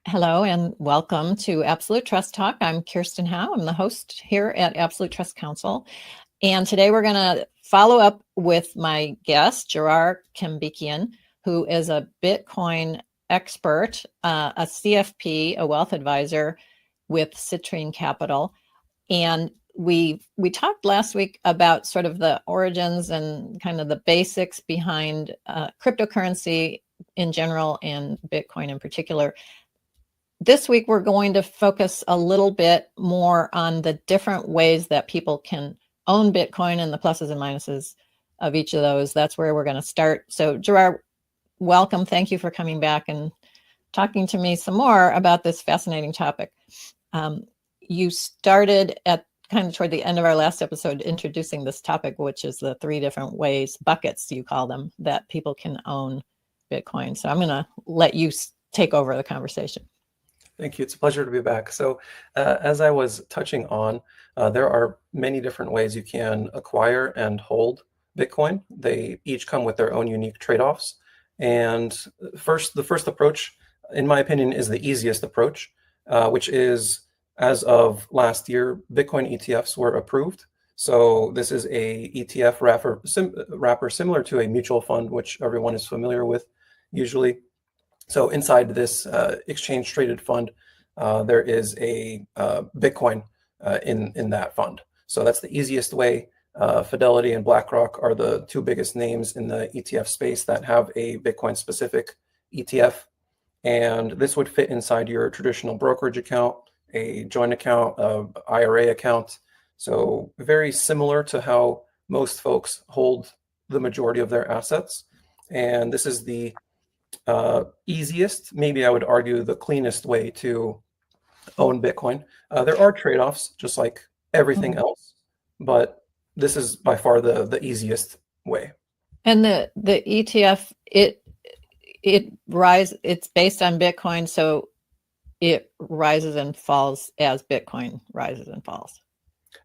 Hello and welcome to Absolute Trust Talk. I'm Kirsten Howe. I'm the host here at Absolute Trust Council. And today we're going to follow up with my guest, Jirayr Krembikian, who is a Bitcoin expert, a CFP, a wealth advisor with Citrine Capital. And we talked last week about sort of the origins and kind of the basics behind cryptocurrency in general and Bitcoin in particular. This week, we're going to focus a little bit more on the different ways that people can own Bitcoin and the pluses and minuses of each of those. That's where we're going to start. So, Jirayr, welcome. Thank you for coming back and talking to me some more about this fascinating topic. You started at kind of toward the end of our last episode introducing this topic, which is the three different ways, buckets you call them, that people can own Bitcoin. So I'm going to let you take over the conversation. Thank you. It's a pleasure to be back. So as I was touching on, there are many different ways you can acquire and hold Bitcoin. They each come with their own unique trade-offs. And the first approach, in my opinion, is the easiest approach, which is, as of last year, Bitcoin ETFs were approved. So this is a ETF wrapper similar to a mutual fund, which everyone is familiar with usually. So inside this exchange traded fund, there is a Bitcoin in that fund. So that's the easiest way. Fidelity and BlackRock are the two biggest names in the ETF space that have a Bitcoin specific ETF. And this would fit inside your traditional brokerage account, a joint account, IRA account. So very similar to how most folks hold the majority of their assets. And this is the easiest, maybe I would argue the cleanest way to own Bitcoin. There are trade-offs, just like everything else, but this is by far the easiest way. And the ETF, it's based on Bitcoin, so it rises and falls as Bitcoin rises and falls.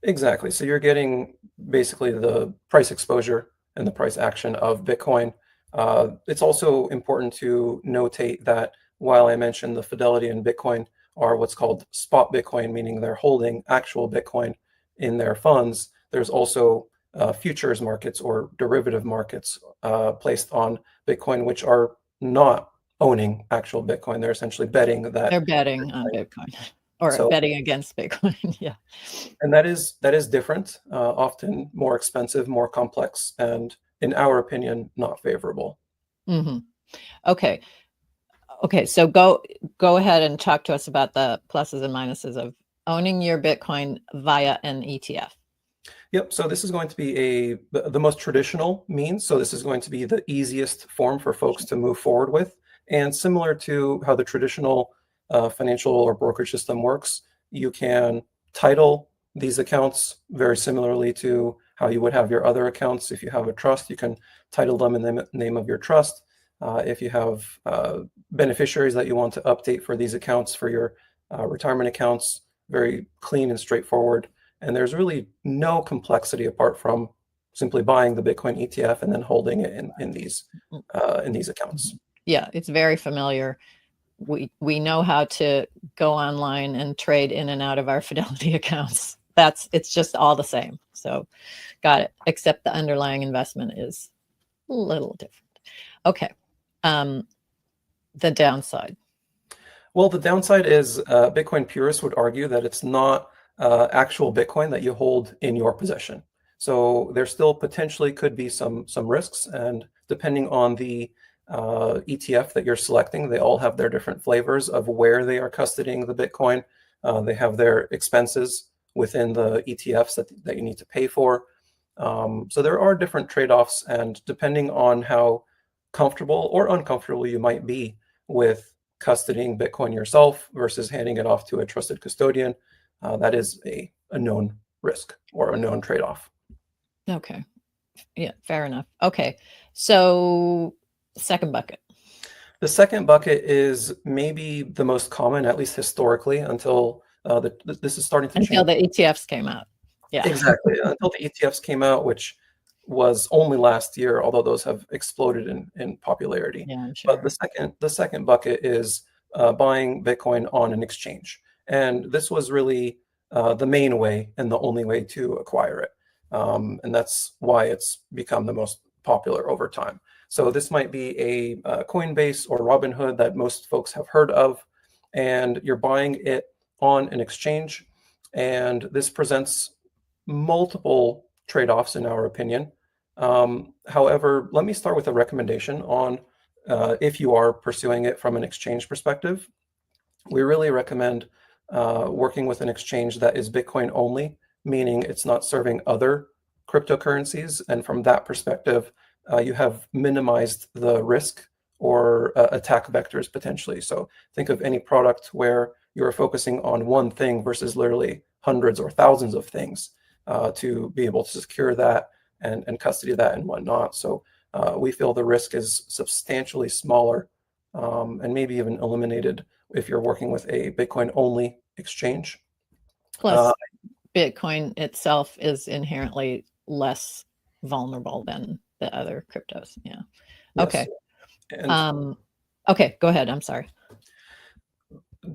Exactly. So you're getting basically the price exposure and the price action of Bitcoin. It's also important to notate that while I mentioned the Fidelity and Bitcoin are what's called spot Bitcoin, meaning they're holding actual Bitcoin in their funds, there's also futures markets or derivative markets placed on Bitcoin, which are not owning actual Bitcoin. They're essentially betting that they're betting on Bitcoin or betting against Bitcoin. Yeah. And that is different, often more expensive, more complex, and in our opinion, not favorable. Mm-hmm. Okay. So go ahead and talk to us about the pluses and minuses of owning your Bitcoin via an ETF. Yep. So this is going to be the most traditional means. So this is going to be the easiest form for folks to move forward with. And similar to how the traditional financial or brokerage system works, you can title these accounts very similarly to how you would have your other accounts. If you have a trust, you can title them in the name of your trust. If you have beneficiaries that you want to update for these accounts, for your retirement accounts, very clean and straightforward. And there's really no complexity apart from simply buying the Bitcoin ETF and then holding it in these accounts. Yeah, it's very familiar. We know how to go online and trade in and out of our Fidelity accounts. It's just all the same. So got it. Except the underlying investment is a little different. Okay. The downside. Well, the downside is Bitcoin purists would argue that it's not actual Bitcoin that you hold in your possession. So there still potentially could be some risks, and depending on the ETF that you're selecting, they all have their different flavors of where they are custodying the Bitcoin. They have their expenses within the ETFs that you need to pay for. So there are different trade-offs, and depending on how comfortable or uncomfortable you might be with custodying Bitcoin yourself versus handing it off to a trusted custodian, that is a known risk or a known trade-off. Okay. Yeah, fair enough. Okay. So second bucket. The second bucket is maybe the most common, at least historically, until this is starting to change. Until the ETFs came out. Yeah. Exactly. Until the ETFs came out, which was only last year, although those have exploded in popularity. Yeah, I'm sure. But the second bucket is buying Bitcoin on an exchange. And this was really the main way and the only way to acquire it. And that's why it's become the most popular over time. So this might be a Coinbase or Robinhood that most folks have heard of, and you're buying it on an exchange. And this presents multiple trade-offs in our opinion. However, let me start with a recommendation on if you are pursuing it from an exchange perspective. We really recommend working with an exchange that is Bitcoin only, meaning it's not serving other cryptocurrencies. And from that perspective, you have minimized the risk or attack vectors potentially. So think of any product where you're focusing on one thing versus literally hundreds or thousands of things to be able to secure that and custody that and whatnot. So we feel the risk is substantially smaller and maybe even eliminated if you're working with a Bitcoin only exchange. Plus, Bitcoin itself is inherently less vulnerable than the other cryptos. Yeah. Okay. Yes. Okay, go ahead. I'm sorry.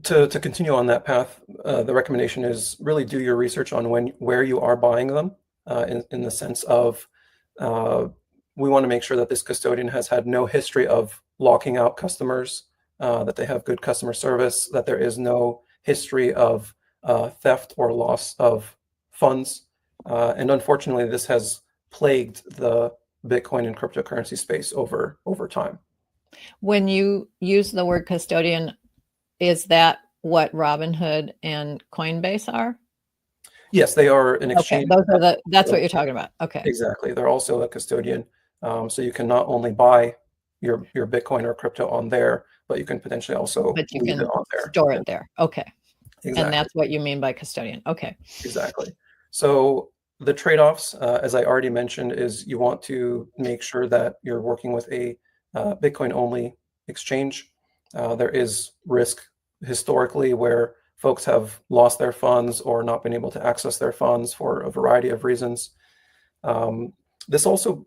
To continue on that path, the recommendation is really do your research on where you are buying them in the sense of we want to make sure that this custodian has had no history of locking out customers, that they have good customer service, that there is no history of theft or loss of funds. And unfortunately, this has plagued the Bitcoin and cryptocurrency space over time. When you use the word custodian, is that what Robinhood and Coinbase are? Yes, they are an exchange. Okay, that's what you're talking about. Okay. Exactly. They're also a custodian. So you can not only buy your Bitcoin or crypto on there, but you can potentially also leave it on there. Store it there. Okay. Exactly. And that's what you mean by custodian. Okay. Exactly. So the trade-offs, as I already mentioned, is you want to make sure that you're working with a Bitcoin only exchange. There is risk historically where folks have lost their funds or not been able to access their funds for a variety of reasons. This also,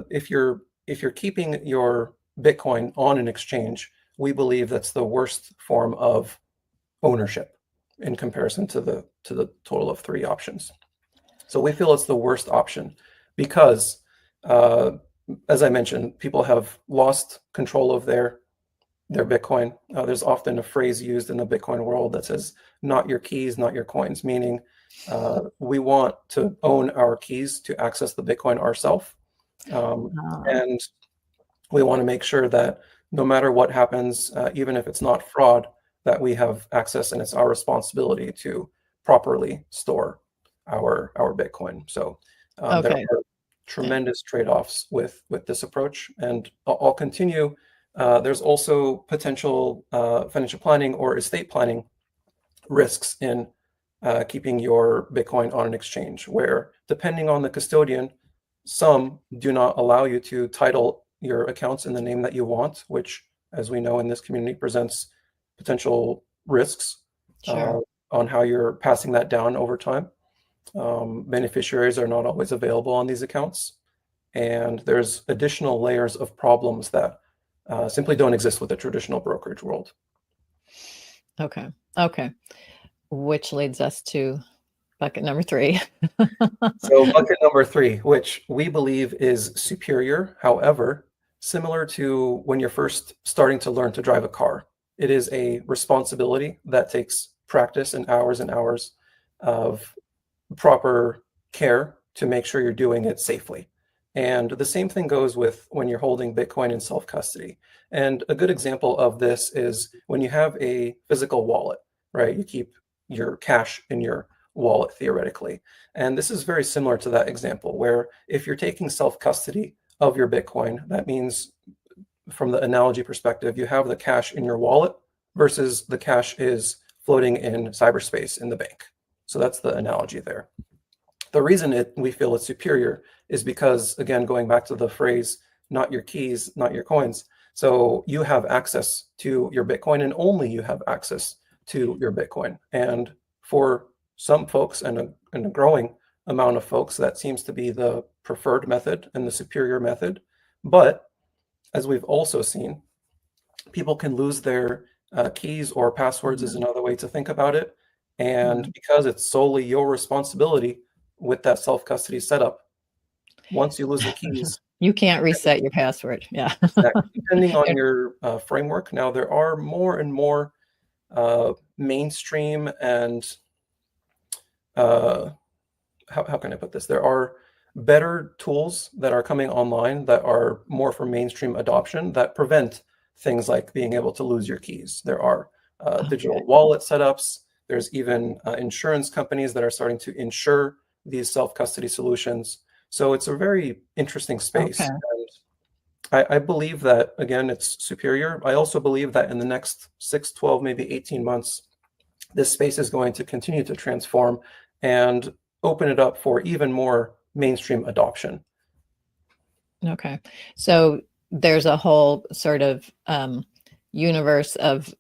if you're keeping your Bitcoin on an exchange, we believe that's the worst form of ownership in comparison to the total of 3 options. So we feel it's the worst option because, as I mentioned, people have lost control of their Bitcoin. There's often a phrase used in the Bitcoin world that says, not your keys, not your coins, meaning we want to own our keys to access the Bitcoin ourselves. And we want to make sure that no matter what happens, even if it's not fraud, that we have access and it's our responsibility to properly store our Bitcoin. So there are tremendous trade-offs with this approach. And I'll continue. There's also potential financial planning or estate planning risks in keeping your Bitcoin on an exchange, where depending on the custodian, some do not allow you to title your accounts in the name that you want, which, as we know in this community, presents potential risks on how you're passing that down over time. Beneficiaries are not always available on these accounts. And there's additional layers of problems that simply don't exist with the traditional brokerage world. Okay. Which leads us to bucket number 3. So bucket number 3, which we believe is superior, however, similar to when you're first starting to learn to drive a car. It is a responsibility that takes practice and hours of proper care to make sure you're doing it safely. And the same thing goes with when you're holding Bitcoin in self-custody. And a good example of this is when you have a physical wallet, right? You keep your cash in your wallet theoretically. And this is very similar to that example where if you're taking self-custody of your Bitcoin, that means from the analogy perspective, you have the cash in your wallet versus the cash is floating in cyberspace in the bank. So that's the analogy there. The reason we feel it's superior is because, again, going back to the phrase, not your keys, not your coins. So you have access to your Bitcoin and only you have access to your Bitcoin. And for some folks and a growing amount of folks, that seems to be the preferred method and the superior method. But as we've also seen, people can lose their keys or passwords is Mhm. another way to think about it. And Mhm. because it's solely your responsibility with that self-custody setup, once you lose the keys, You can't reset your password. Yeah. exactly, depending on your framework. Now, there are more and more mainstream and how can I put this? There are better tools that are coming online that are more for mainstream adoption that prevent things like being able to lose your keys. There are Okay. digital wallet setups. There's even insurance companies that are starting to insure these self-custody solutions. So it's a very interesting Okay. space. And I believe that, again, it's superior. I also believe that in the next 6, 12, maybe 18 months, this space is going to continue to transform and open it up for even more mainstream adoption. Okay. So there's a whole sort of universe of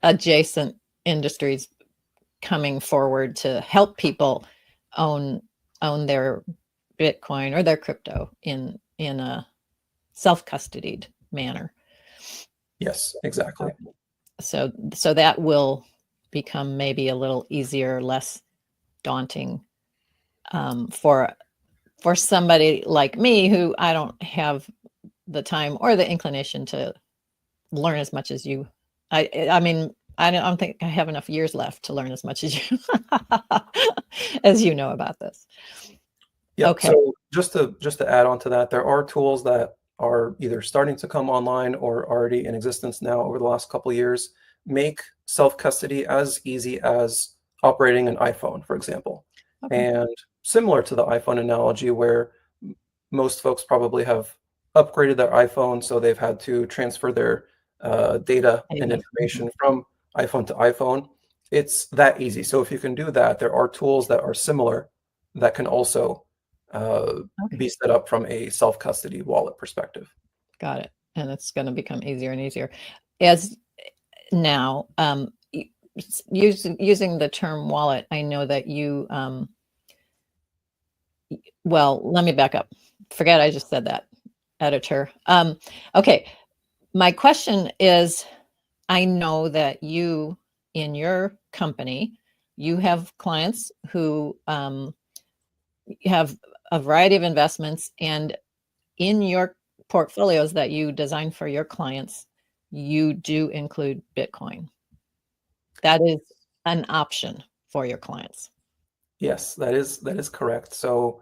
adjacent industries coming forward to help people own their Bitcoin or their crypto in a self-custodied manner. Yes, exactly. So that will become maybe a little easier, less daunting for somebody like me who I don't have the time or the inclination to learn as much as you. I mean, I don't think I have enough years left to learn as much as you as you know about this. Yep. Okay. So just to add on to that, there are tools that are either starting to come online or already in existence now over the last couple of years, make self-custody as easy as operating an iPhone, for example. Okay. And similar to the iPhone analogy, where most folks probably have upgraded their iPhone, so they've had to transfer their data and information from iPhone to iPhone. It's that easy. So if you can do that, there are tools that are similar that can also be set up from a self-custody wallet perspective. Got it. And it's going to become easier and easier as now. Using the term wallet, I know that you. Well, let me back up. Forget I just said that, editor. Okay. My question is, I know that you, in your company, you have clients who have a variety of investments, and in your portfolios that you design for your clients, you do include Bitcoin. That is an option for your clients. Yes, that is correct. So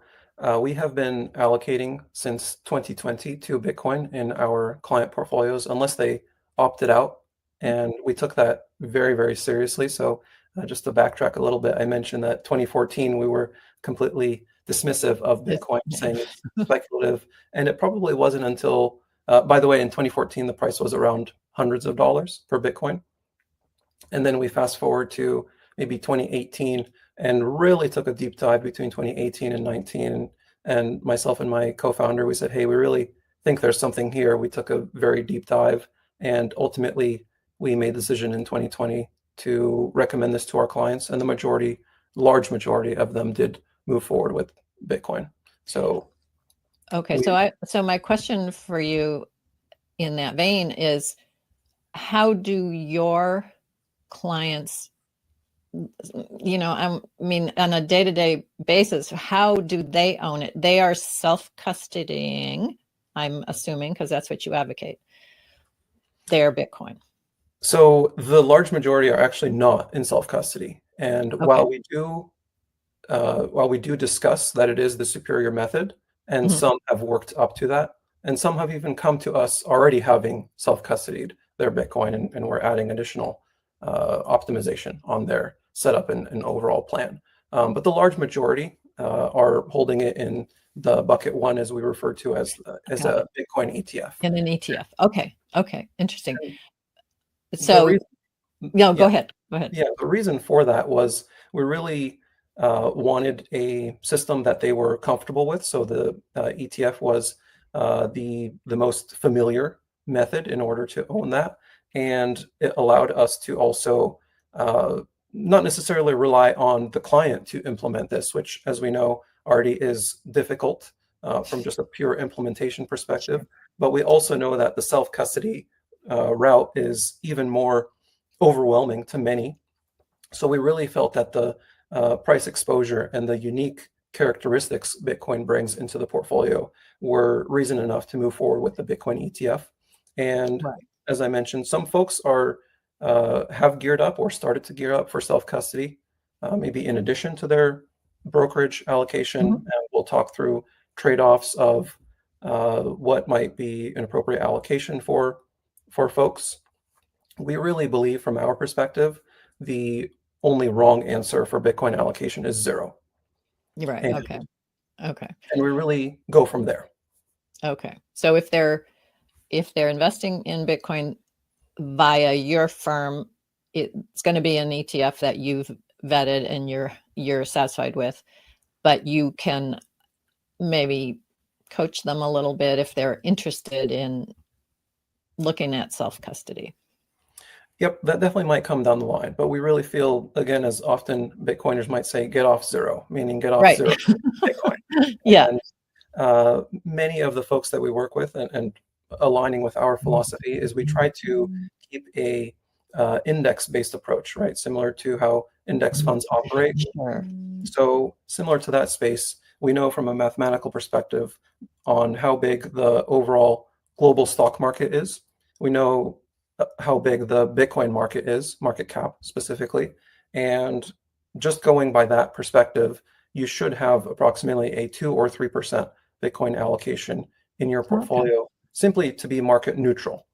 we have been allocating since 2020 to Bitcoin in our client portfolios, unless they opted out, and we took that very, very seriously. So just to backtrack a little bit, I mentioned that 2014 we were completely dismissive of Yes. Bitcoin, saying it's speculative, and it probably wasn't until, by the way, in 2014 the price was around hundreds of dollars per Bitcoin. And then we fast forward to maybe 2018 and really took a deep dive between 2018 and 19. And myself and my co-founder, we said, hey, we really think there's something here. We took a very deep dive, and ultimately we made the decision in 2020 to recommend this to our clients. And the large majority of them did move forward with Bitcoin. So Okay, so my question for you in that vein is, how do your clients, I mean, on a day-to-day basis, how do they own it? They are self-custodying, I'm assuming, because that's what you advocate, their Bitcoin. So the large majority are actually not in self-custody. And Okay. while we do discuss that it is the superior method, and Mhm. some have worked up to that, and some have even come to us already having self-custodied their Bitcoin, and we're adding additional optimization on their setup and overall plan. But the large majority are holding it in the bucket one, as we refer to as Got a it. Bitcoin ETF. In an ETF. Okay. Interesting. The So, reason, no, go yeah, ahead. Yeah, the reason for that was we really wanted a system that they were comfortable with. So the ETF was the most familiar method in order to own that, and it allowed us to also not necessarily rely on the client to implement this, which, as we know, already is difficult from just a pure implementation perspective. Sure. But we also know that the self-custody route is even more overwhelming to many. So we really felt that the price exposure and the unique characteristics Bitcoin brings into the portfolio were reason enough to move forward with the Bitcoin ETF. And Right. as I mentioned, some folks have geared up or started to gear up for self-custody, maybe in addition to their brokerage allocation. Mhm. And we'll talk through trade-offs of what might be an appropriate allocation for folks. We really believe, from our perspective, the only wrong answer for Bitcoin allocation is zero. Right. And, Okay. Okay. and we really go from there. Okay. So if they're investing in Bitcoin via your firm, it's going to be an ETF that you've vetted and you're satisfied with, but you can maybe coach them a little bit if they're interested in looking at self-custody. Yep, that definitely might come down the line, but we really feel, again, as often Bitcoiners might say, get off zero, meaning get off Right. zero Bitcoin. Yeah. And many of the folks that we work with and aligning with our philosophy is we try to keep a index-based approach, right? Similar to how index funds operate. Sure. So similar to that space, we know from a mathematical perspective on how big the overall global stock market is. We know how big the Bitcoin market is, market cap specifically. And just going by that perspective, you should have approximately a 2 or 3% Bitcoin allocation in your portfolio, simply to be market neutral.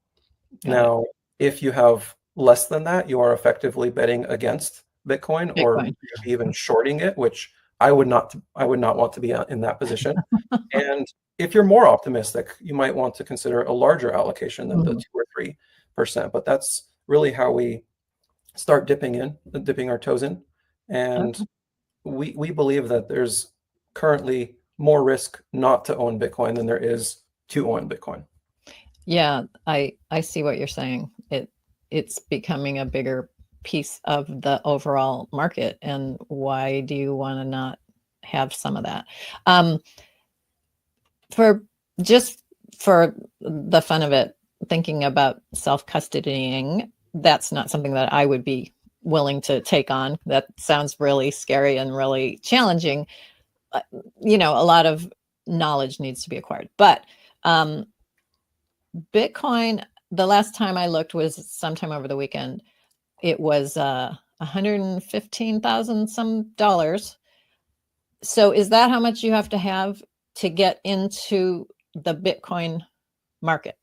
Now, if you have less than that, you are effectively betting against Bitcoin or even shorting it, which I would not want to be in that position. And if you're more optimistic, you might want to consider a larger allocation than the 2 or 3%. But that's really how we start dipping our toes in. And we believe that there's currently more risk not to own Bitcoin than there is to own Bitcoin. Yeah, I see what you're saying. It's becoming a bigger piece of the overall market, and why do you want to not have some of that? For the fun of it, thinking about self-custodying, that's not something that I would be willing to take on. That sounds really scary and really challenging. A lot of knowledge needs to be acquired. But Bitcoin, the last time I looked was sometime over the weekend. It was $115,000 some dollars. So is that how much you have to get into the Bitcoin market?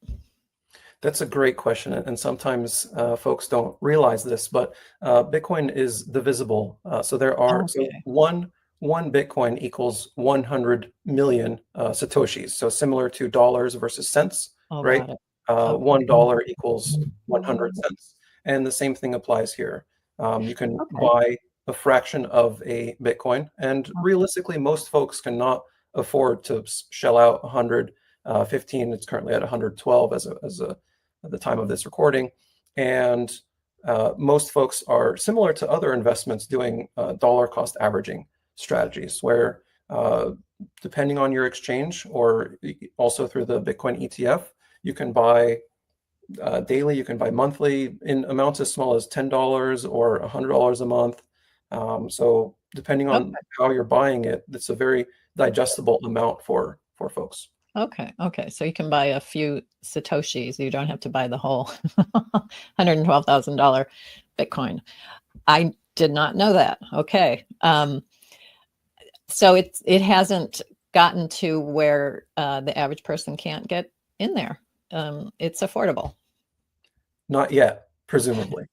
That's a great question, and sometimes folks don't realize this, but Bitcoin is divisible. So there are one Bitcoin equals 100 million Satoshis. So similar to dollars versus cents, right? $1 equals 100 cents, and the same thing applies here. You can buy a fraction of a Bitcoin, and realistically, most folks cannot afford to shell out 115. It's currently at 112 at the time of this recording. And most folks are similar to other investments doing dollar cost averaging strategies where depending on your exchange or also through the Bitcoin ETF, you can buy daily, you can buy monthly in amounts as small as $10 or $100 a month. So depending on how you're buying it, it's a very digestible amount for folks. Okay. So you can buy a few Satoshis. You don't have to buy the whole $112,000 Bitcoin. I did not know that. Okay. So it hasn't gotten to where the average person can't get in there. It's affordable. Not yet, presumably.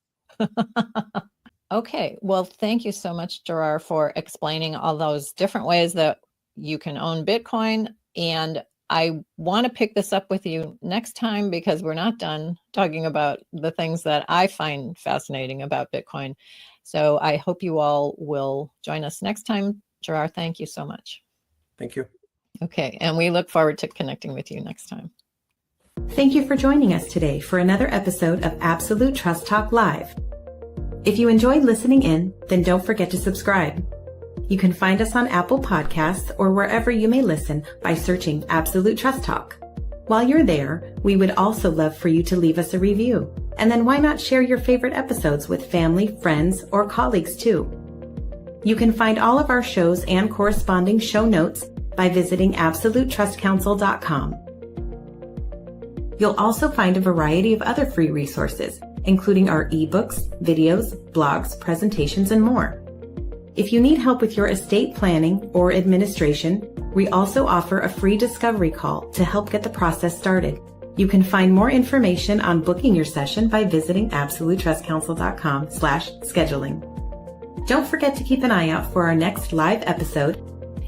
Okay. Well, thank you so much, Jirayr, for explaining all those different ways that you can own Bitcoin. And I want to pick this up with you next time because we're not done talking about the things that I find fascinating about Bitcoin. So I hope you all will join us next time. Jirayr, thank you so much. Thank you. Okay. And we look forward to connecting with you next time. Thank you for joining us today for another episode of Absolute Trust Talk Live. If you enjoyed listening in, then don't forget to subscribe. You can find us on Apple Podcasts or wherever you may listen by searching Absolute Trust Talk. While you're there, we would also love for you to leave us a review. And then why not share your favorite episodes with family, friends, or colleagues too? You can find all of our shows and corresponding show notes by visiting absolutetrustcouncil.com. You'll also find a variety of other free resources, including our ebooks, videos, blogs, presentations, and more. If you need help with your estate planning or administration, we also offer a free discovery call to help get the process started. You can find more information on booking your session by visiting absolutetrustcouncil.com/scheduling. Don't forget to keep an eye out for our next live episode.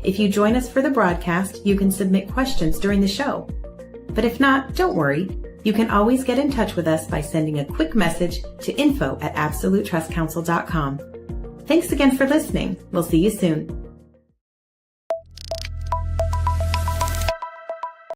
If you join us for the broadcast, you can submit questions during the show. But if not, don't worry. You can always get in touch with us by sending a quick message to info@absolutetrustcouncil.com. Thanks again for listening. We'll see you soon.